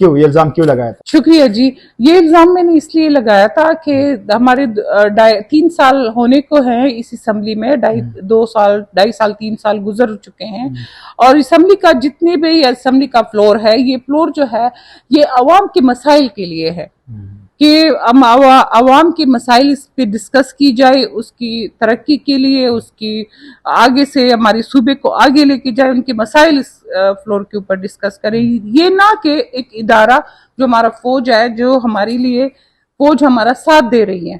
کیوں یہ الزام کیوں لگایا تھا؟ شکریہ جی. یہ الزام میں نے اس لیے لگایا تھا کہ ہمارے 3 سال ہونے کو ہیں اس اسمبلی میں، 2.5 سال 3 سال گزر چکے ہیں، اور اسمبلی کا جتنے بھی اسمبلی کا فلور ہے، یہ فلور جو ہے یہ عوام کے مسائل کے لیے ہے کہ عوام کے مسائل اس پہ ڈسکس کی جائے، اس کی ترقی کے لیے، اس کی آگے سے ہمارے صوبے کو آگے لے کے جائے، ان کے مسائل اس فلور کے اوپر ڈسکس کریں. یہ نہ کہ ایک ادارہ جو ہمارا فوج ہے، جو ہمارے لیے فوج ہمارا ساتھ دے رہی ہے،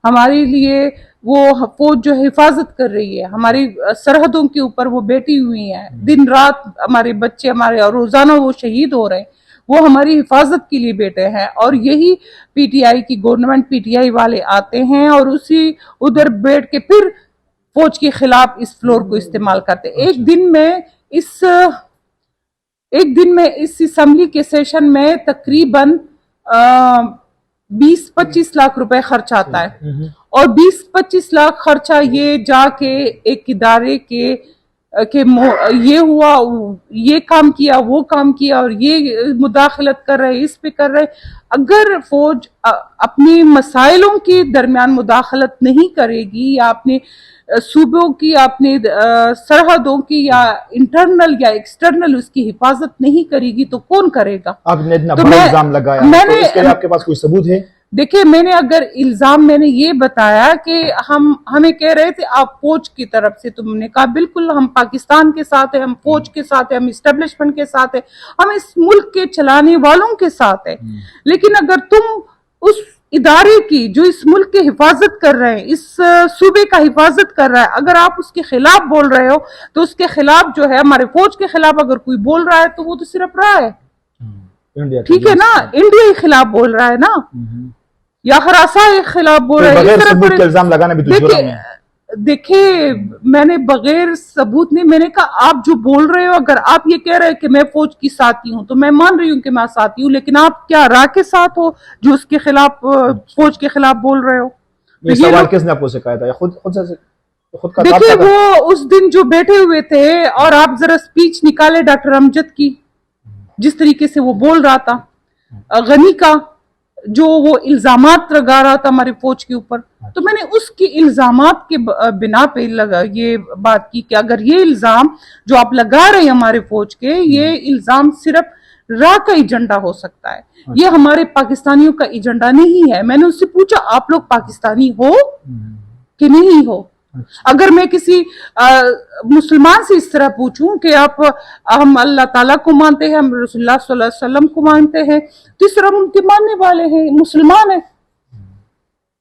ہمارے لیے وہ فوج جو حفاظت کر رہی ہے، ہماری سرحدوں کے اوپر وہ بیٹھی ہوئی ہیں، دن رات ہمارے بچے ہمارے اور روزانہ وہ شہید ہو رہے ہیں، وہ ہماری حفاظت کے لیے بیٹھے ہیں. اور یہی پی ٹی آئی کی گورنمنٹ، پی ٹی آئی والے آتے ہیں اور اسی ادھر بیٹھ کے پھر فوج کے خلاف اس فلور کو استعمال کرتے. ایک دن میں اس اسمبلی کے سیشن میں تقریباً 20-25 لاکھ روپے خرچ آتا ہے، اور 20-25 لاکھ خرچہ یہ جا کے ایک ادارے کے یہ ہوا، یہ کام کیا، وہ کام کیا، اور یہ مداخلت کر رہے، اس پہ کر رہے. اگر فوج اپنی مسائلوں کے درمیان مداخلت نہیں کرے گی، یا اپنے صوبوں کی، اپنے سرحدوں کی، یا انٹرنل یا ایکسٹرنل اس کی حفاظت نہیں کرے گی تو کون کرے گا؟ آپ نے اتنا بڑا الزام لگایا، تو اس کے لیے آپ کے پاس کوئی ثبوت ہے؟ دیکھیں، میں نے اگر الزام میں نے یہ بتایا کہ ہمیں کہہ رہے تھے آپ فوج کی طرف سے، تم نے کہا بالکل ہم پاکستان کے ساتھ ہیں، ہم فوج کے ساتھ ہیں، ہم اسٹیبلشمنٹ کے ساتھ ہیں، ہم اس ملک کے چلانے والوں کے ساتھ ہیں. لیکن اگر تم اس ادارے کی جو اس ملک کی حفاظت کر رہے ہیں، اس صوبے کا حفاظت کر رہا ہے، اگر آپ اس کے خلاف بول رہے ہو تو اس کے خلاف جو ہے، ہمارے فوج کے خلاف اگر کوئی بول رہا ہے تو وہ تو صرف رہا ہے، ٹھیک ہے نا، انڈیا کے خلاف بول رہا ہے نا، یا خراساں کے خلاف بول رہا ہے. بغیر ثبوت کے الزام لگانا بھی تو جرم ہے. دیکھیں، میں نے بغیر ثبوت نہیں، میں نے کہا آپ جو بول رہے ہو، اگر آپ یہ کہہ رہے ہیں کہ میں فوج کی ساتھی ہوں تو میں مان رہی ہوں کہ میں ساتھی ہوں، لیکن آپ کیا راہ کے ساتھ ہو جو اس کے خلاف، فوج کے خلاف بول رہے ہو؟ یہ سوال کس نے آپ کو سکھایا تھا؟ خود کا؟ دیکھیں، وہ اس دن جو بیٹھے ہوئے تھے، اور آپ ذرا سپیچ نکالے ڈاکٹر امجد کی، جس طریقے سے وہ بول رہا تھا، غنی کا جو وہ الزامات لگا رہا تھا ہمارے فوج کے اوپر، تو میں نے اس کی الزامات کے بنا پہ یہ بات کی کہ اگر یہ الزام جو آپ لگا رہے ہیں ہمارے فوج کے، یہ الزام صرف راہ کا ایجنڈا ہو سکتا ہے، یہ ہمارے پاکستانیوں کا ایجنڈا نہیں ہے. میں نے اس سے پوچھا آپ لوگ پاکستانی ہو کہ نہیں ہو؟ اگر میں کسی مسلمان سے اس طرح پوچھوں کہ ہم اللہ تعالیٰ کو مانتے ہیں، ہم رسول اللہ صلی اللہ علیہ وسلم کو مانتے ہیں، تو اس طرح ان کے ماننے والے ہیں، مسلمان ہیں.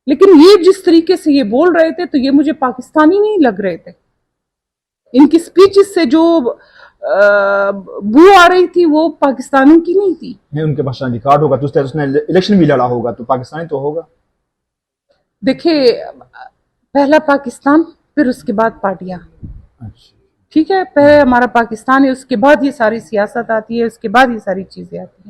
لیکن یہ جس طریقے سے یہ بول رہے تھے تو یہ مجھے پاکستانی نہیں لگ رہے تھے. ان کی سپیچز سے جو بو آ رہی تھی وہ پاکستانیوں کی نہیں تھی. ان کے پاس آئی ڈی کارڈ ہوگا تو اس نے الیکشن بھی لڑا ہوگا تو پاکستانی تو ہوگا. دیکھیں، پہلا پاکستان، پھر اس کے بعد پارٹیاں، ٹھیک ہے، پہلے ہمارا پاکستان ہے، اس کے بعد یہ ساری سیاست آتی ہے، اس کے بعد یہ ساری چیزیں آتی ہیں.